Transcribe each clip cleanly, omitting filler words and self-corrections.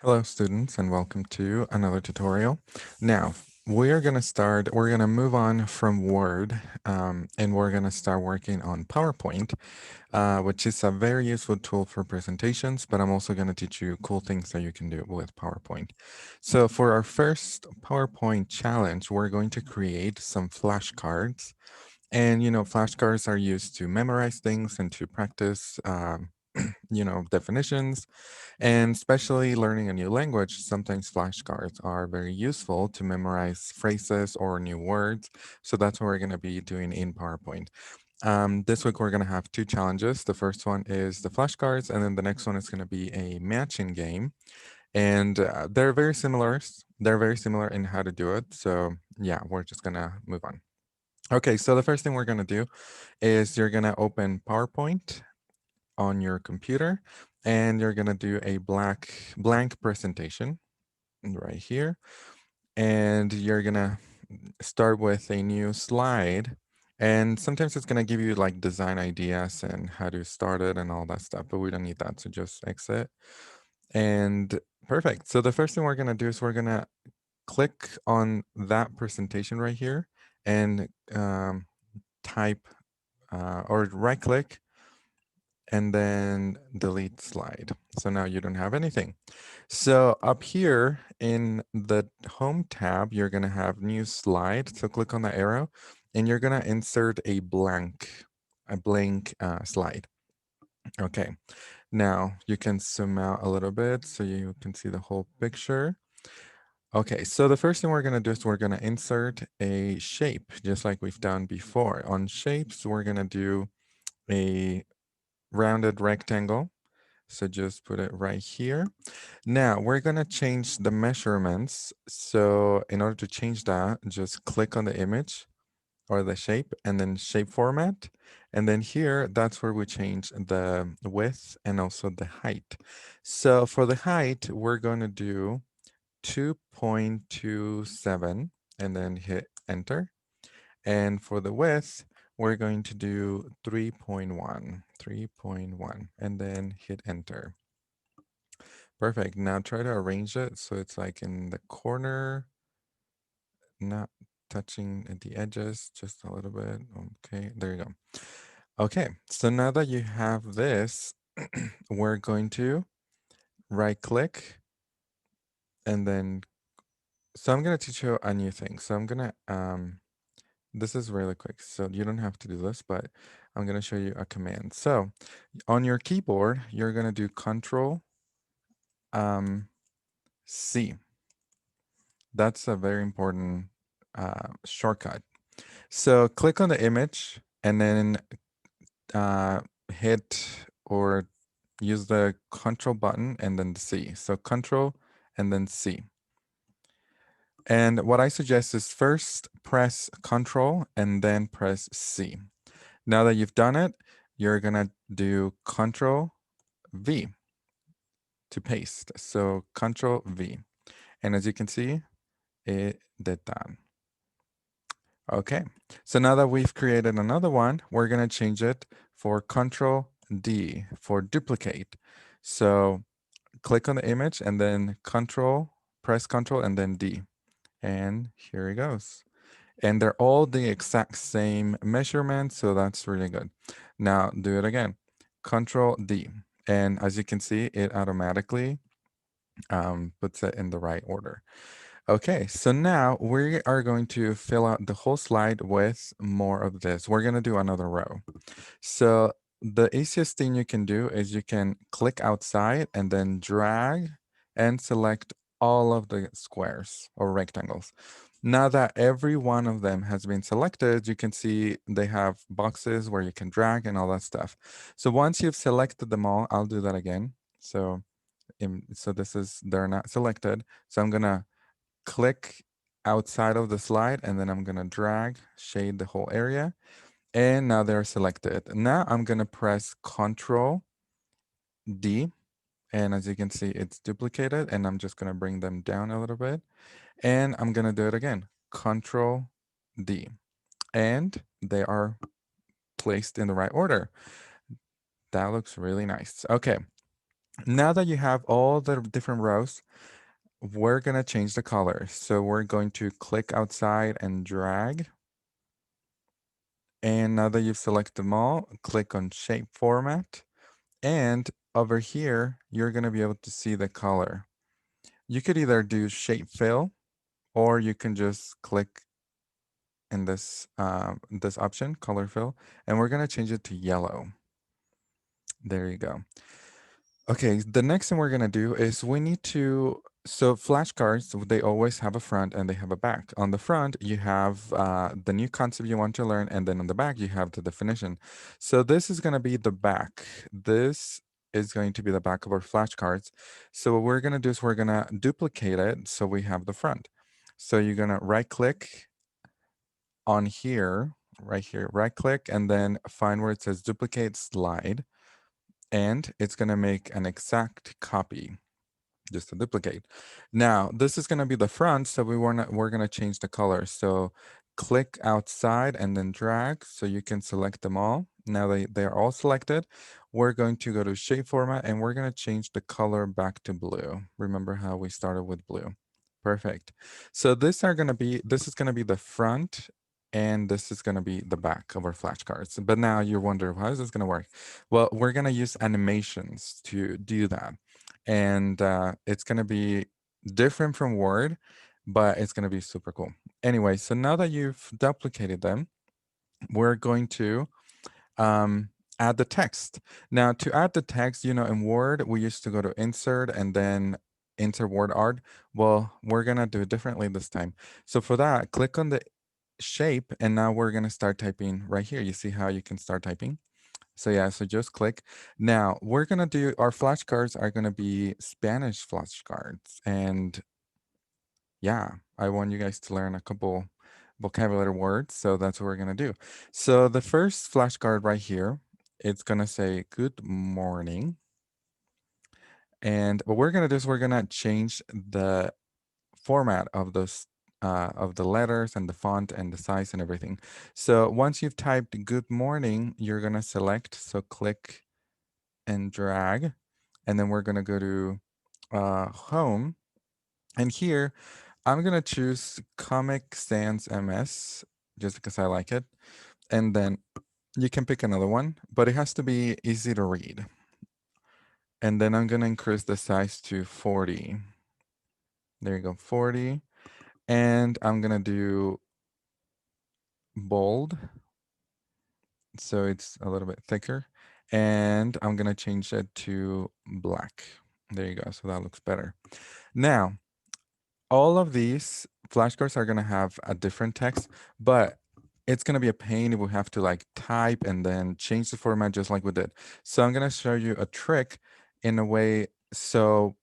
Hello students and welcome to another tutorial. Now we're going to move on from Word and we're going to start working on PowerPoint, which is a very useful tool for presentations, but I'm also going to teach you cool things that you can do with PowerPoint. So for our first PowerPoint challenge, we're going to create some flashcards. And, flashcards are used to memorize things and to practice, definitions. And especially learning a new language, sometimes flashcards are very useful to memorize phrases or new words. So that's what we're going to be doing in PowerPoint. This week, we're going to have two challenges. The first one is the flashcards, and then the next one is going to be a matching game. And they're very similar. They're very similar in how to do it. So yeah, we're just going to move on. Okay, so the first thing we're going to do is you're going to open PowerPoint on your computer and you're going to do a blank presentation right here. And you're going to start with a new slide. And sometimes it's going to give you like design ideas and how to start it and all that stuff, but we don't need that. So just exit. And perfect. So the first thing we're going to do is we're going to click on that presentation right here and type or right click and then delete slide. So now you don't have anything. So up here in the home tab, you're going to have new slide. So click on the arrow and you're going to insert a blank slide. Okay. Now you can zoom out a little bit so you can see the whole picture. Okay, so the first thing we're going to do is we're going to insert a shape, just like we've done before. On shapes, we're going to do a rounded rectangle. So just put it right here. Now we're going to change the measurements. So in order to change that, just click on the image or the shape and then shape format. And then here, that's where we change the width and also the height. So for the height, we're going to do 2.27 and then hit enter. And for the width, we're going to do 3.1, and then hit enter. Perfect. Now try to arrange it so it's like in the corner, not touching at the edges, just a little bit. Okay, there you go. Okay, so now that you have this, we're going to right click and then, so I'm going to teach you a new thing. So I'm going to, this is really quick, so you don't have to do this, but I'm going to show you a command. So on your keyboard, you're going to do Control C. That's a very important shortcut. So click on the image and then uh, hit or use the Control button and then C. So Control and then C. And what I suggest is first press Control and then press C. Now that you've done it, you're gonna do Control V to paste. So Control V. And as you can see, it did that. Okay, so now that we've created another one, we're gonna change it for Control D for duplicate. So click on the image and then press Control and then D. And here it goes. And they're all the exact same measurement, so that's really good. Now do it again, Control D. And as you can see, it automatically puts it in the right order. Okay, so now we are going to fill out the whole slide with more of this. We're going to do another row. So the easiest thing you can do is you can click outside and then drag and select all of the squares or rectangles. Now that every one of them has been selected, you can see they have boxes where you can drag and all that stuff. So once you've selected them all, I'll do that again. So they're not selected. So I'm gonna click outside of the slide and then I'm gonna drag, shade the whole area. And now they're selected. Now I'm gonna press Control D. And as you can see, it's duplicated and I'm just gonna bring them down a little bit. And I'm gonna do it again, Control D. And they are placed in the right order. That looks really nice. Okay, Now that you have all the different rows, we're going to change the color. So we're going to click outside and drag. And now that you've selected them all, click on shape format. And over here, you're going to be able to see the color. You could either do shape fill, or you can just click in this option, color fill, and we're going to change it to yellow. There you go. Okay, the next thing we're gonna do is we need to, so flashcards, they always have a front and they have a back. On the front, you have the new concept you want to learn, and then on the back, you have the definition. So this is gonna be the back. This is going to be the back of our flashcards. So what we're gonna do is we're gonna duplicate it so we have the front. So you're gonna right click on here, right here, right click, and then find where it says duplicate slide, and it's gonna make an exact copy just to duplicate. Now, this is going to be the front, so we're going to change the color. So click outside and then drag so you can select them all. Now they're all selected. We're going to go to shape format and we're going to change the color back to blue. Remember how we started with blue. Perfect. So this is going to be the front, and this is going to be the back of our flashcards. But now you're wondering, how is this going to work? Well, we're going to use animations to do that, and it's going to be different from Word, but it's going to be super cool. Anyway, so now that you've duplicated them, we're going to um, add the text. Now, to add the text, in Word, we used to go to Insert and then Insert Word Art. Well, we're going to do it differently this time. So for that, click on the shape, and now we're going to start typing right here. You see how you can start typing? So yeah, so just click. Now we're gonna do our flashcards are gonna be Spanish flashcards. And yeah, I want you guys to learn a couple vocabulary words. So that's what we're gonna do. So the first flashcard right here, it's gonna say good morning. And what we're gonna do is we're gonna change the format of those of the letters and the font and the size and everything. So once you've typed good morning, you're gonna select, so click and drag, and then we're gonna go to home, and here I'm gonna choose Comic Sans MS just because I like it, and then you can pick another one, but it has to be easy to read. And then I'm gonna increase the size to 40. There you go, 40. And I'm gonna do bold, so it's a little bit thicker. And I'm gonna change it to black. There you go, so that looks better. Now, all of these flashcards are gonna have a different text, but it's gonna be a pain if we have to like type and then change the format just like we did. So I'm gonna show you a trick in a way. So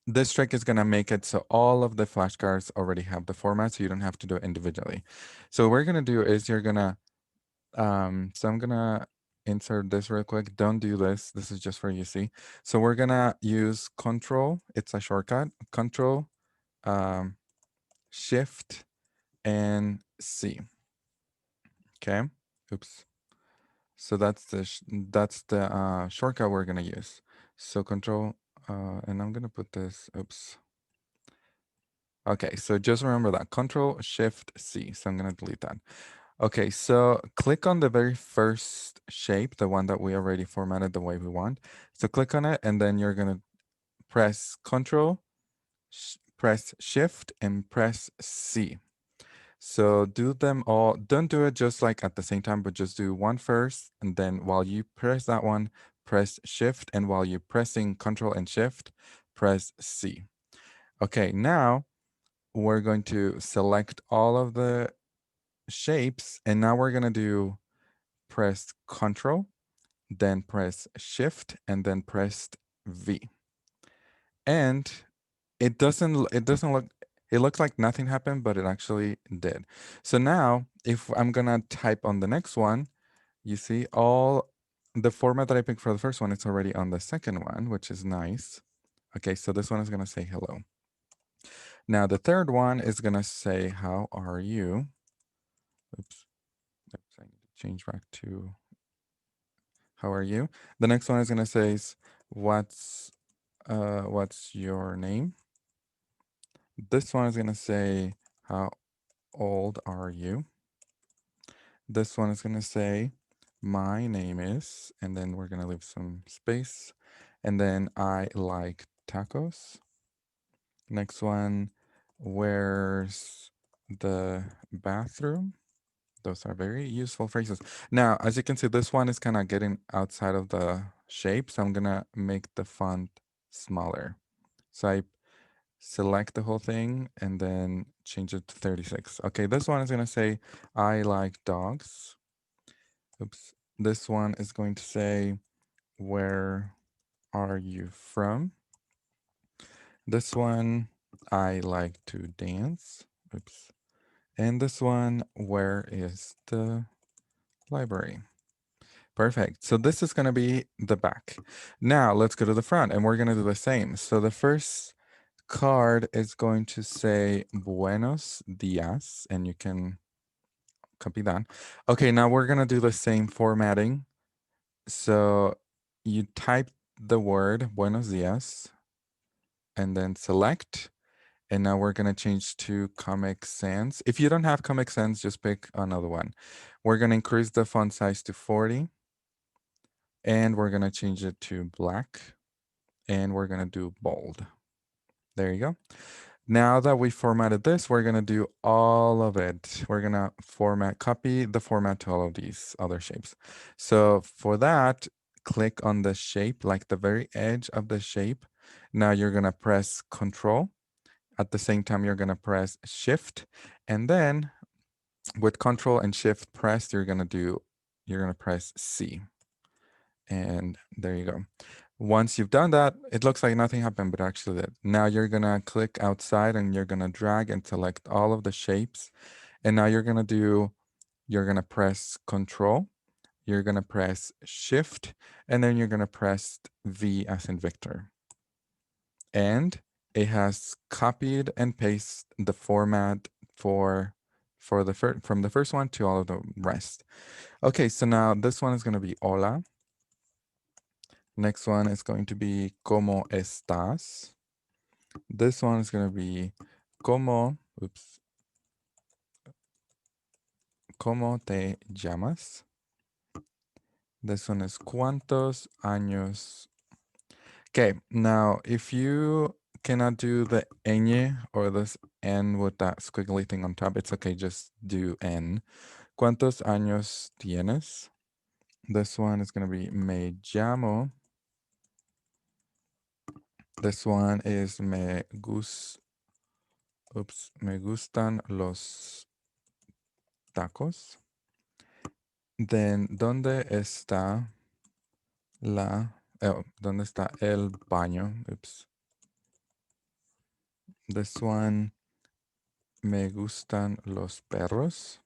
this trick is gonna make it so all of the flashcards already have the format, so you don't have to do it individually. So what we're gonna do is you're gonna so I'm gonna insert this real quick. Don't do this. This is just for you see. So we're gonna use Control. It's a shortcut. Control, um, Shift, and C. Okay. Oops. So that's the shortcut we're gonna use. So Control, and I'm gonna put this. Oops. Okay. So just remember that Control Shift C. So I'm gonna delete that. Okay. So click on the very first shape, the one that we already formatted the way we want. So click on it, and then you're gonna press Control, press Shift, and press C. So do them all. Don't do it just like at the same time, but just do one first. And then while you press that one, press Shift. And while you're pressing Control and Shift, press C. Okay, now we're going to select all of the shapes. And now we're going to do press Control, then press Shift, and then press V. And it doesn't look, it looks like nothing happened, but it actually did. So now if I'm gonna type on the next one, you see all the format that I picked for the first one, it's already on the second one, which is nice. Okay, so this one is gonna say hello. Now the third one is gonna say how are you. Oops, I need to change back to how are you. The next one is gonna say what's what's your name? This one is going to say, how old are you? This one is going to say, my name is, and then we're going to leave some space. And then I like tacos. Next one, where's the bathroom? Those are very useful phrases. Now, as you can see, this one is kind of getting outside of the shape, so I'm gonna make the font smaller. So I select the whole thing and then change it to 36. Okay, this one is gonna say, I like dogs. Oops. This one is going to say, where are you from? This one, I like to dance. Oops. And this one, where is the library? Perfect. So this is going to be the back. Now let's go to the front and we're going to do the same. So the first card is going to say Buenos dias, and you can copy that. Okay, now we're going to do the same formatting. So you type the word Buenos dias and then select. And now we're going to change to Comic Sans. If you don't have Comic Sans, just pick another one. We're going to increase the font size to 40. And we're going to change it to black. And we're going to do bold. There you go. Now that we formatted this, we're going to do all of it. We're going to copy the format to all of these other shapes. So for that, click on the shape, like the very edge of the shape. Now you're going to press Control. At the same time, you're going to press Shift. And then with Control and Shift pressed, you're going to press C. And there you go. Once you've done that, it looks like nothing happened, but actually did. Now you're gonna click outside and you're gonna drag and select all of the shapes. And now you're gonna press Control, you're gonna press Shift, and then you're gonna press V as in Victor. And it has copied and pasted the format for from the first one to all of the rest. Okay, so now this one is gonna be Hola. Next one is going to be ¿Cómo estás? This one is going to be ¿Cómo te llamas? This one is ¿Cuántos años? Okay, now if you cannot do the ñ or this n with that squiggly thing on top, it's okay, just do n. ¿Cuántos años tienes? This one is going to be Me llamo. This one is me gustan los tacos. Then, ¿dónde está el baño? Oops. This one, me gustan los perros.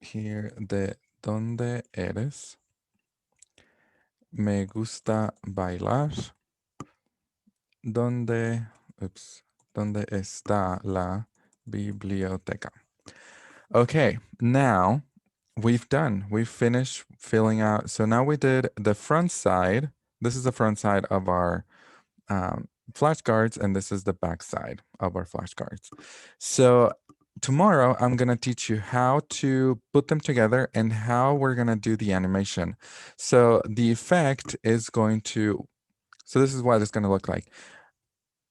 Here, ¿de dónde eres? Me gusta bailar. ¿Dónde está la biblioteca? Okay, now we've finished filling out. So now we did the front side. This is the front side of our flashcards, and this is the back side of our flashcards. So tomorrow I'm going to teach you how to put them together and how we're going to do the animation. So the effect is going to, so this is what it's going to look like.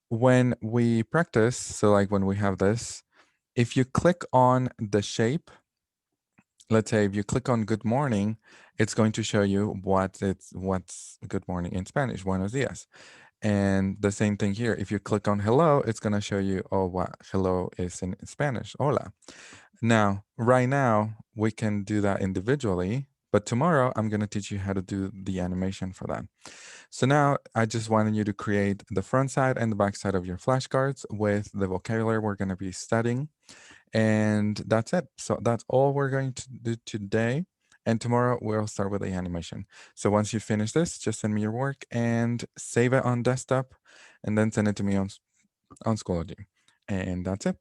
When we practice, so like when we have this, if you click on the shape, let's say if you click on good morning, it's going to show you what's good morning in Spanish, buenos dias. And the same thing here. If you click on hello, it's going to show you, what hello is in Spanish, hola. Now, right now, we can do that individually, but tomorrow I'm going to teach you how to do the animation for that. So now I just wanted you to create the front side and the back side of your flashcards with the vocabulary we're going to be studying. And that's it. So that's all we're going to do today. And tomorrow we'll start with the animation. So once you finish this, just send me your work and save it on desktop and then send it to me on Schoology. And that's it.